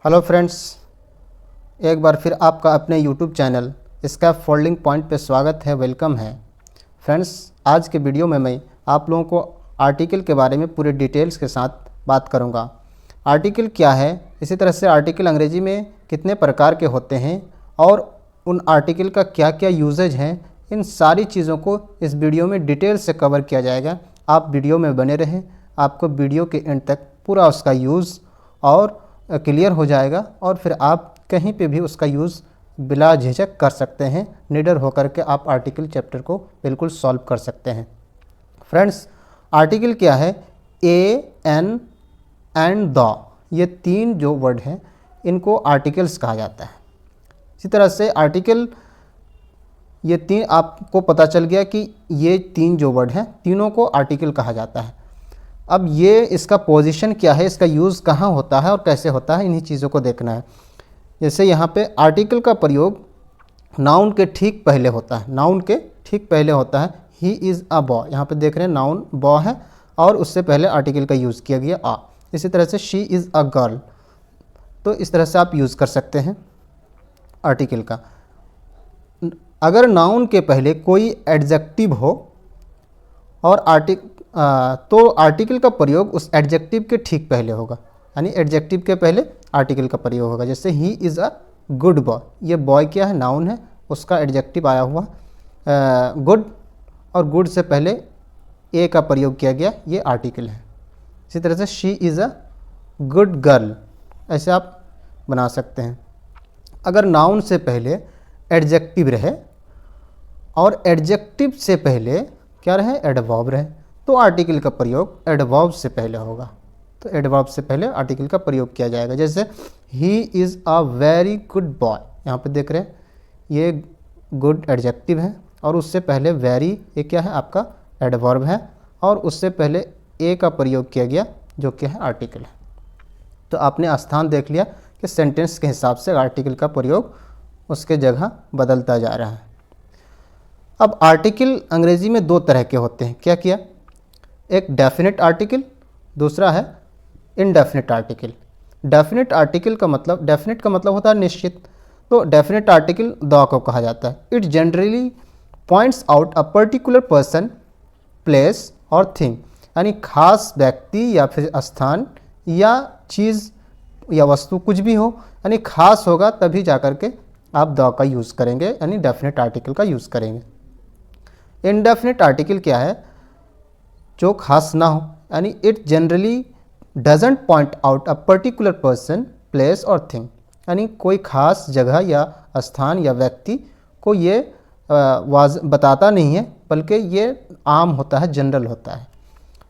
Hello friends, एक बार फिर आपका अपने यूट्यूब चैनल स्कैप फोल्डिंग पॉइंट पे स्वागत है, वेलकम है। फ्रेंड्स, आज के वीडियो में मैं आप लोगों को आर्टिकल के बारे में पूरे डिटेल्स के साथ बात करूंगा। आर्टिकल क्या है, इसी तरह से आर्टिकल अंग्रेजी में कितने प्रकार के होते हैं और उन आर्टिकल का क्या क्या यूजेज हैं, इन सारी चीज़ों को इस वीडियो में डिटेल से कवर किया जाएगा। आप वीडियो में बने रहें, आपको वीडियो के एंड तक पूरा उसका यूज़ और क्लियर हो जाएगा और फिर आप कहीं पे भी उसका यूज़ बिला झिझक कर सकते हैं। निडर होकर के आप आर्टिकल चैप्टर को बिल्कुल सॉल्व कर सकते हैं। फ्रेंड्स, आर्टिकल क्या है? ए, एन एंड द, ये तीन जो वर्ड हैं इनको आर्टिकल्स कहा जाता है। इसी तरह से आर्टिकल, ये तीन आपको पता चल गया कि ये तीन जो वर्ड हैं तीनों को आर्टिकल कहा जाता है। अब ये इसका पोजीशन क्या है, इसका यूज़ कहाँ होता है और कैसे होता है, इन्हीं चीज़ों को देखना है। जैसे यहाँ पे आर्टिकल का प्रयोग नाउन के ठीक पहले होता है। नाउन के ठीक पहले होता है ही इज़ अ बॉय। यहाँ पे देख रहे हैं नाउन बॉय है और उससे पहले आर्टिकल का यूज़ किया गया आ। इसी तरह से शी इज़ अ गर्ल, तो इस तरह से आप यूज़ कर सकते हैं आर्टिकल का। अगर नाउन के पहले कोई एडजेक्टिव हो और तो आर्टिकल का प्रयोग उस एडजेक्टिव के ठीक पहले होगा, यानी एडजेक्टिव के पहले आर्टिकल का प्रयोग होगा। जैसे he is a good boy, ये बॉय क्या है? नाउन है, उसका एडजेक्टिव आया हुआ गुड, और गुड से पहले ए का प्रयोग किया गया, ये आर्टिकल है। इसी तरह से she is a good girl, ऐसे आप बना सकते हैं। अगर नाउन से पहले एडजेक्टिव रहे और एडजेक्टिव से पहले क्या रहे? एडवर्ब रहे, तो आर्टिकल का प्रयोग एडवर्ब से पहले होगा। तो एडवर्ब से पहले आर्टिकल का प्रयोग किया जाएगा। जैसे he is a very good boy, यहाँ पे देख रहे हैं ये गुड एडजेक्टिव है और उससे पहले वेरी, ये क्या है? आपका एडवर्ब है और उससे पहले ए का प्रयोग किया गया जो क्या है? आर्टिकल है। तो आपने स्थान देख लिया कि सेंटेंस के हिसाब से आर्टिकल का प्रयोग उसके जगह बदलता जा रहा है। अब आर्टिकल अंग्रेजी में दो तरह के होते हैं। क्या किया? एक डेफिनेट आर्टिकल, दूसरा है इनडेफिनेट आर्टिकल। डेफिनेट आर्टिकल का मतलब, डेफिनेट का मतलब होता है निश्चित, तो डेफिनेट आर्टिकल द को कहा जाता है। It generally points out a particular person, place और थिंग, यानी खास व्यक्ति या फिर स्थान या चीज़ या वस्तु, कुछ भी हो, यानी खास होगा तभी जा कर के आप द का यूज़ करेंगे, यानी डेफिनेट आर्टिकल का यूज़ करेंगे। इनडेफिनेट आर्टिकल क्या है? जो खास ना हो, यानी it generally doesn't point out a particular person, place और थिंग, यानी कोई खास जगह या स्थान या व्यक्ति को ये बताता नहीं है, बल्कि ये आम होता है, जनरल होता है।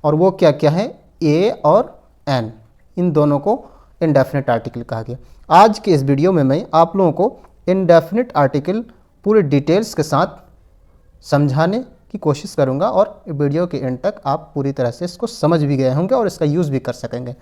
और वो क्या क्या है? ए और एन, इन दोनों को इनडेफिनेट आर्टिकल कहा गया। आज के इस वीडियो में मैं आप लोगों को इनडेफिनेट आर्टिकल पूरे डिटेल्स के साथ समझाने की कोशिश करूंगा और वीडियो के एंड तक आप पूरी तरह से इसको समझ भी गए होंगे और इसका यूज़ भी कर सकेंगे।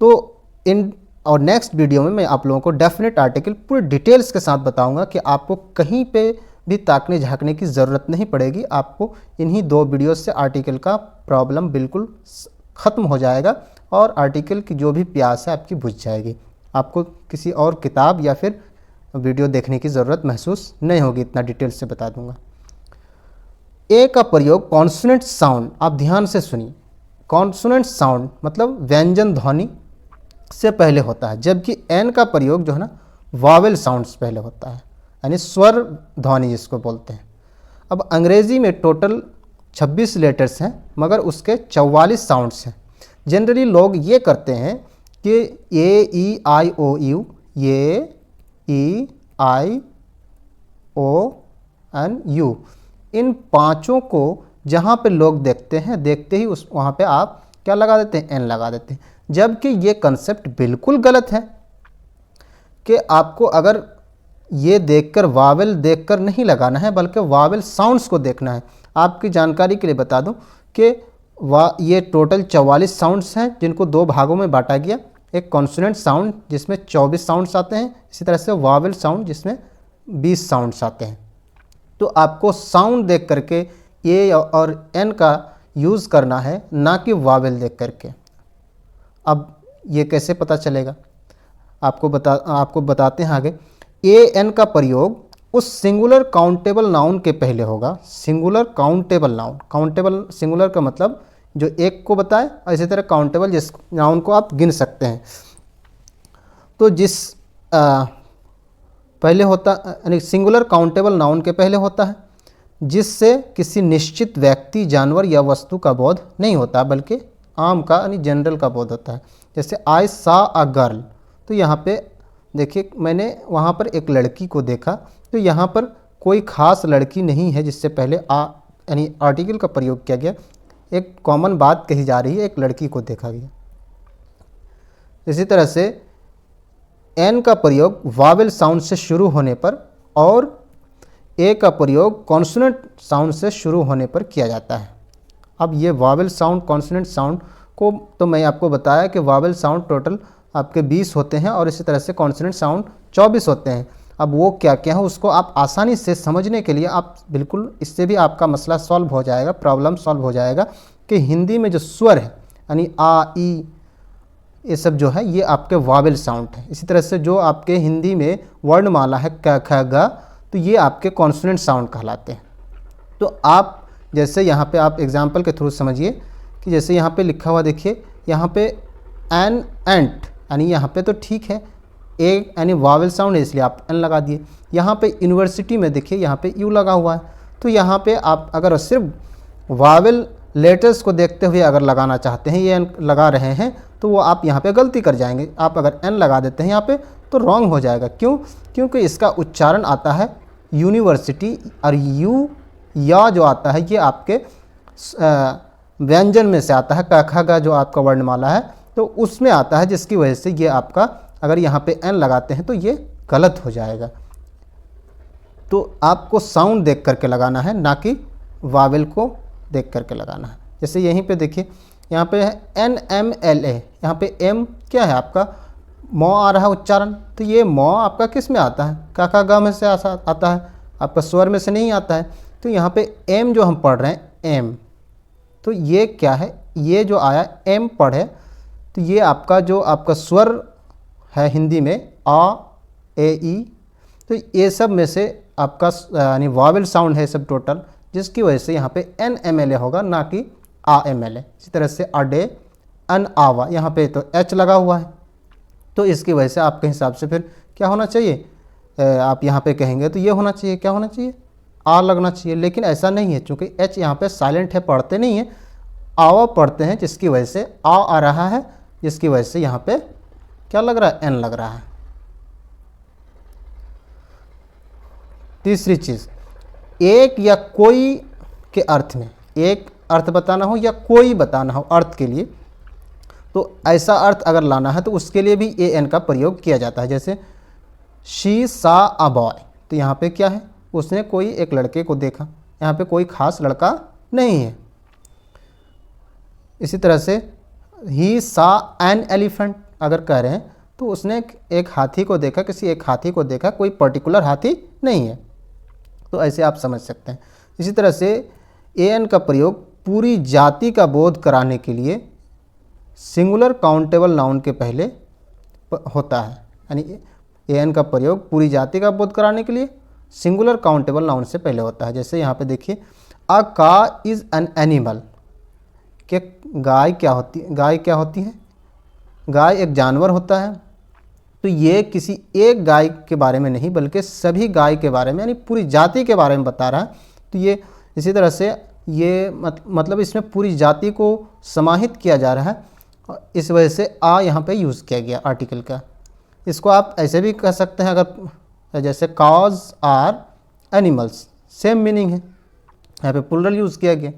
तो इन और नेक्स्ट वीडियो में मैं आप लोगों को डेफिनेट आर्टिकल पूरे डिटेल्स के साथ बताऊंगा कि आपको कहीं पे भी ताकने झाँकने की ज़रूरत नहीं पड़ेगी। आपको इन्हीं दो वीडियो से आर्टिकल का प्रॉब्लम बिल्कुल ख़त्म हो जाएगा और आर्टिकल की जो भी प्यास है आपकी बुझ जाएगी। आपको किसी और किताब या फिर वीडियो देखने की ज़रूरत महसूस नहीं होगी, इतना डिटेल से बता दूंगा। ए का प्रयोग कॉन्सोनेंट साउंड, आप ध्यान से सुनिए, कॉन्सोनेंट साउंड मतलब व्यंजन ध्वनि से पहले होता है, जबकि एन का प्रयोग जो है ना वावेल साउंड से पहले होता है, यानी स्वर ध्वनि जिसको बोलते हैं। अब अंग्रेजी में टोटल 26 लेटर्स हैं मगर उसके 44 साउंड्स हैं। जनरली लोग ये करते हैं कि ए, ई, आई, ओ, यू, ये, ई, आई, ओ एंड यू, इन पांचों को जहाँ पे लोग देखते हैं, देखते ही उस वहाँ पे आप क्या लगा देते हैं? एन लगा देते हैं। जबकि ये कंसेप्ट बिल्कुल गलत है कि आपको अगर ये देखकर वावेल देखकर नहीं लगाना है, बल्कि वावेल साउंड्स को देखना है। आपकी जानकारी के लिए बता दूं कि ये टोटल 44 साउंड्स हैं जिनको दो भागों में बांटा गया। एक कॉन्सोनेंट साउंड जिसमें 24 साउंड्स आते हैं, इसी तरह से वावेल साउंड जिसमें 20 साउंड्स आते हैं। तो आपको साउंड देख करके ए और एन का यूज़ करना है, ना कि वावेल देख करके। अब ये कैसे पता चलेगा, आपको बताते हैं आगे। ए एन का प्रयोग उस सिंगुलर काउंटेबल नाउन के पहले होगा। Singular countable noun, countable singular का मतलब जो एक को बताए, और इसी तरह काउंटेबल जिस नाउन को आप गिन सकते हैं। तो जिस पहले होता, यानी सिंगुलर काउंटेबल नाउन के पहले होता है, जिससे किसी निश्चित व्यक्ति, जानवर या वस्तु का बोध नहीं होता, बल्कि आम का यानी जनरल का बोध होता है। जैसे आई सा अ गर्ल, तो यहाँ पे देखिए मैंने वहाँ पर एक लड़की को देखा, तो यहाँ पर कोई ख़ास लड़की नहीं है जिससे पहले आ यानी आर्टिकल का प्रयोग किया गया। एक कॉमन बात कही जा रही है, एक लड़की को देखा गया। इसी तरह से एन का प्रयोग वावेल साउंड से शुरू होने पर और ए का प्रयोग कॉन्सोनेंट साउंड से शुरू होने पर किया जाता है। अब ये वावेल साउंड, कॉन्सोनेंट साउंड को तो मैं आपको बताया कि वावेल साउंड टोटल आपके 20 होते हैं और इसी तरह से कॉन्सोनेंट साउंड 24 होते हैं। अब वो क्या क्या है उसको आप आसानी से समझने के लिए आप बिल्कुल, इससे भी आपका मसला सॉल्व हो जाएगा, प्रॉब्लम सॉल्व हो जाएगा कि हिंदी में जो स्वर है यानी आ, ई, ये सब जो है ये आपके वावेल साउंड है। इसी तरह से जो आपके हिंदी में वर्णमाला है क, ख, ग, तो ये आपके कॉन्सोनेंट साउंड कहलाते हैं। तो आप जैसे यहाँ पे आप एग्जाम्पल के थ्रू समझिए कि जैसे यहाँ पे लिखा हुआ देखिए, यहाँ पे एन, एंट, यानी यहाँ पे तो ठीक है, ए यानी वावेल साउंड है इसलिए आप एन लगा दिए। यहाँ पे यूनिवर्सिटी में देखिए यहाँ पे यू लगा हुआ है, तो यहाँ पे आप अगर सिर्फ वावेल लेटर्स को देखते हुए अगर लगाना चाहते हैं, ये एन लगा रहे हैं, तो वो आप यहाँ पे गलती कर जाएंगे। आप अगर एन लगा देते हैं यहाँ पे तो रॉन्ग हो जाएगा। क्यों? क्योंकि इसका उच्चारण आता है यूनिवर्सिटी, और यू या जो आता है ये आपके व्यंजन में से आता है, क ख ग जो आपका वर्णमाला है तो उसमें आता है, जिसकी वजह से ये आपका अगर यहाँ पे एन लगाते हैं तो ये गलत हो जाएगा। तो आपको साउंड देख करके लगाना है, ना कि वावेल को देख करके लगाना है। जैसे यहीं पे देखिए यहाँ पे है एन एम एल ए, यहाँ पे एम क्या है आपका मौ आ रहा है उच्चारण, तो ये मौ आपका किस में आता है, का ख ग में से आता है, आपका स्वर में से नहीं आता है। तो यहाँ पे एम जो हम पढ़ रहे हैं एम, तो ये क्या है, ये जो आया एम पढ़े, तो ये आपका जो आपका स्वर है हिंदी में आ, ए, ई, तो ये सब में से आपका यानी वावेल साउंड है सब टोटल, जिसकी वजह से यहाँ पे एन एम एल ए होगा, ना कि आ एम एल ए। इसी तरह से अडे, अन आवा, यहाँ पे तो एच लगा हुआ है, तो इसकी वजह से आपके हिसाब से फिर क्या होना चाहिए, आप यहाँ पे कहेंगे तो ये होना चाहिए, क्या होना चाहिए, आ लगना चाहिए। लेकिन ऐसा नहीं है, चूँकि एच यहाँ पे साइलेंट है, पढ़ते नहीं है, आवा पढ़ते हैं, जिसकी वजह से आ रहा है, जिसकी वजह से यहाँ पे क्या लग रहा है, एन लग रहा है। तीसरी चीज़, एक या कोई के अर्थ में, एक अर्थ बताना हो या कोई बताना हो अर्थ के लिए, तो ऐसा अर्थ अगर लाना है तो उसके लिए भी ए एन का प्रयोग किया जाता है। जैसे शी सा अ बॉय, तो यहाँ पे क्या है, उसने कोई एक लड़के को देखा, यहाँ पे कोई ख़ास लड़का नहीं है। इसी तरह से ही सा एन एलिफेंट अगर कह रहे हैं तो उसने एक हाथी को देखा, किसी एक हाथी को देखा, कोई पर्टिकुलर हाथी नहीं है। तो ऐसे आप समझ सकते हैं। इसी तरह से ए एन का प्रयोग पूरी जाति का बोध कराने के लिए सिंगुलर काउंटेबल नाउन के पहले होता है, यानी ए एन का प्रयोग पूरी जाति का बोध कराने के लिए सिंगुलर काउंटेबल नाउन से पहले होता है। जैसे यहाँ पे देखिए, अ का इज़ एन एनिमल, कि गाय क्या होती है, गाय क्या होती है, गाय एक जानवर होता है। तो ये किसी एक गाय के बारे में नहीं, बल्कि सभी गाय के बारे में, यानी पूरी जाति के बारे में बता रहा है। तो ये इसी तरह से ये मतलब इसमें पूरी जाति को समाहित किया जा रहा है, इस वजह से आ यहाँ पे यूज़ किया गया आर्टिकल का। इसको आप ऐसे भी कह सकते हैं, अगर जैसे काज आर एनिमल्स, सेम मीनिंग है, यहाँ पे प्लूरल यूज़ किया गया।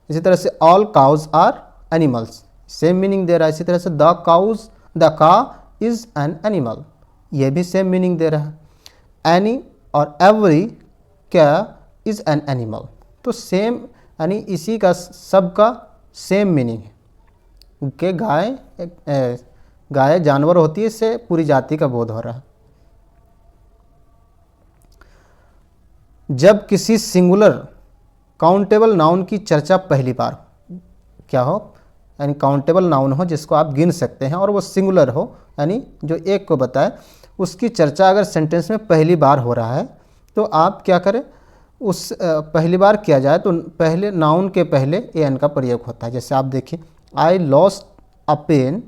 इसी तरह से all cows are animals, same meaning दे रहा है। इसी तरह से द का इज़ एन एनिमल, ये भी सेम मीनिंग दे रहा है। एनी और एवरी क्या इज़ एन एनिमल, तो सेम, यानी इसी का सबका सेम मीनिंग है कि गाय जानवर होती है, इससे पूरी जाति का बोध हो रहा है। जब किसी सिंगुलर काउंटेबल नाउन की चर्चा पहली बार क्या हो, यानी काउंटेबल नाउन हो जिसको आप गिन सकते हैं और वो सिंगुलर हो, यानी जो एक को बताए, उसकी चर्चा अगर सेंटेंस में पहली बार हो रहा है तो आप क्या करें, उस पहली बार किया जाए तो पहले नाउन के पहले ए एन का प्रयोग होता है। जैसे आप देखिए, आई लॉस्ट अ पेन,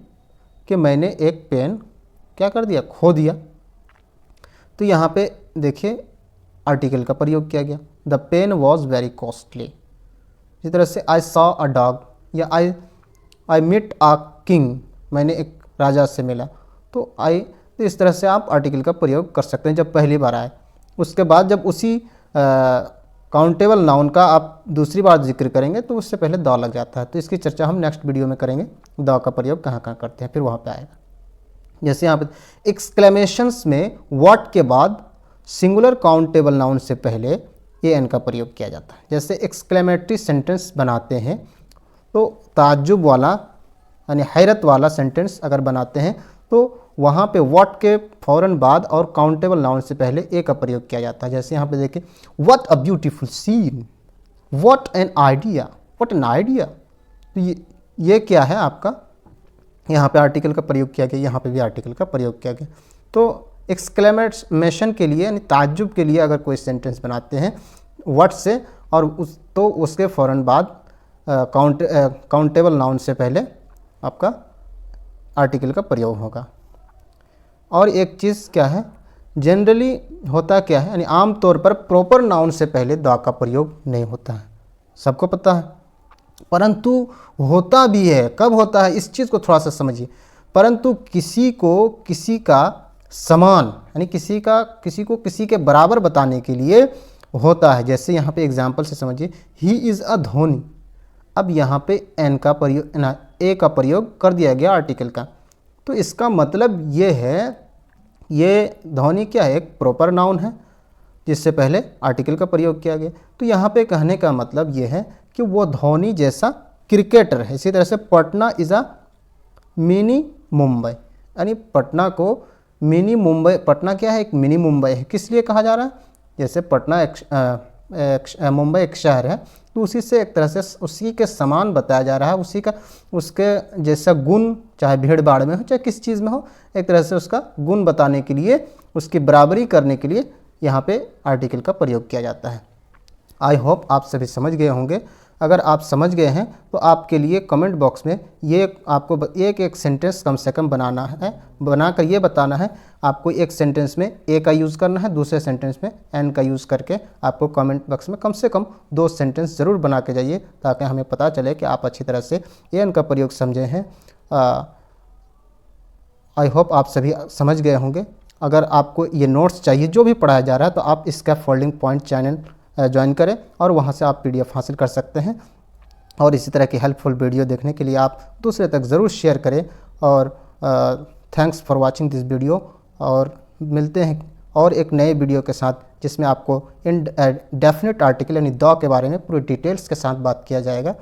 कि मैंने एक पेन क्या कर दिया, खो दिया। तो यहाँ पे देखिए आर्टिकल का प्रयोग किया गया, the pen was very costly. इसी तरह से आई सॉ अ डॉग, या आई मिट अ किंग, मैंने एक राजा से मिला। तो तो इस तरह से आप आर्टिकल का प्रयोग कर सकते हैं जब पहली बार आए। उसके बाद जब उसी काउंटेबल नाउन का आप दूसरी बार जिक्र करेंगे तो उससे पहले द लग जाता है। तो इसकी चर्चा हम नेक्स्ट वीडियो में करेंगे, द का प्रयोग कहाँ कहाँ करते हैं, फिर वहाँ पे आएगा। जैसे यहाँ पे एक्सक्लेमेशंस में व्हाट के बाद सिंगुलर काउंटेबल नाउन से पहले ए एन का प्रयोग किया जाता है। जैसे एक्सक्लेमेटरी सेंटेंस बनाते हैं तो ताज्जुब वाला यानी हैरत वाला सेंटेंस अगर बनाते हैं तो वहाँ पे व्हाट के फ़ौरन बाद और काउंटेबल नाउन से पहले ए का प्रयोग किया जाता है। जैसे यहाँ पे देखिए, what a beautiful scene, what an idea, what an idea. तो ये क्या है आपका, यहाँ पे आर्टिकल का प्रयोग किया गया, यहाँ पे भी आर्टिकल का प्रयोग किया गया। तो एक्सक्लेमेशन के लिए यानी ताज्जुब के लिए अगर कोई सेंटेंस बनाते हैं व्हाट से और तो उसके फ़ौरन बाद काउंटेबल नाउन से पहले आपका आर्टिकल का प्रयोग होगा। और एक चीज़ क्या है, जनरली होता क्या है, यानी आम तौर पर प्रॉपर नाउन से पहले द का प्रयोग नहीं होता है, सबको पता है। परंतु होता भी है, कब होता है इस चीज़ को थोड़ा सा समझिए। परंतु किसी को किसी का समान यानी किसी को किसी के बराबर बताने के लिए होता है। जैसे यहाँ पे एग्जाम्पल से समझिए, ही इज़ अ धोनी। अब यहाँ पे एन का प्रयोग ए का प्रयोग कर दिया गया आर्टिकल का, तो इसका मतलब ये है, ये धोनी क्या है, एक प्रॉपर नाउन है जिससे पहले आर्टिकल का प्रयोग किया गया। तो यहाँ पे कहने का मतलब ये है कि वो धोनी जैसा क्रिकेटर है। इसी तरह से Patna is a mini Mumbai, यानी पटना को मिनी मुंबई, पटना क्या है, एक मिनी मुंबई है। किस लिए कहा जा रहा है, जैसे पटना मुंबई एक शहर है तो उसी से एक तरह से उसी के समान बताया जा रहा है, उसके जैसा गुण, चाहे भीड़ भाड़ में हो चाहे किस चीज़ में हो, एक तरह से उसका गुण बताने के लिए, उसकी बराबरी करने के लिए यहाँ पे आर्टिकल का प्रयोग किया जाता है। आई होप आप सभी समझ गए होंगे। अगर आप समझ गए हैं तो आपके लिए कमेंट बॉक्स में ये आपको एक सेंटेंस कम से कम बनाना है, बनाकर ये बताना है आपको एक सेंटेंस में ए का यूज़ करना है, दूसरे सेंटेंस में एन का यूज़ करके आपको कमेंट बॉक्स में कम से कम 2 सेंटेंस ज़रूर बना के जाइए, ताकि हमें पता चले कि आप अच्छी तरह से एन का प्रयोग समझे हैं। आई होप आप सभी समझ गए होंगे। अगर आपको ये नोट्स चाहिए जो भी पढ़ाया जा रहा है तो आप इसका फोल्डिंग पॉइंट चैनल ज्वाइन करें और वहाँ से आप PDF हासिल कर सकते हैं। और इसी तरह की हेल्पफुल वीडियो देखने के लिए आप दूसरे तक ज़रूर शेयर करें। और thanks for watching this video, और मिलते हैं और एक नए वीडियो के साथ जिसमें आपको डेफिनेट आर्टिकल यानी द के बारे में पूरी डिटेल्स के साथ बात किया जाएगा।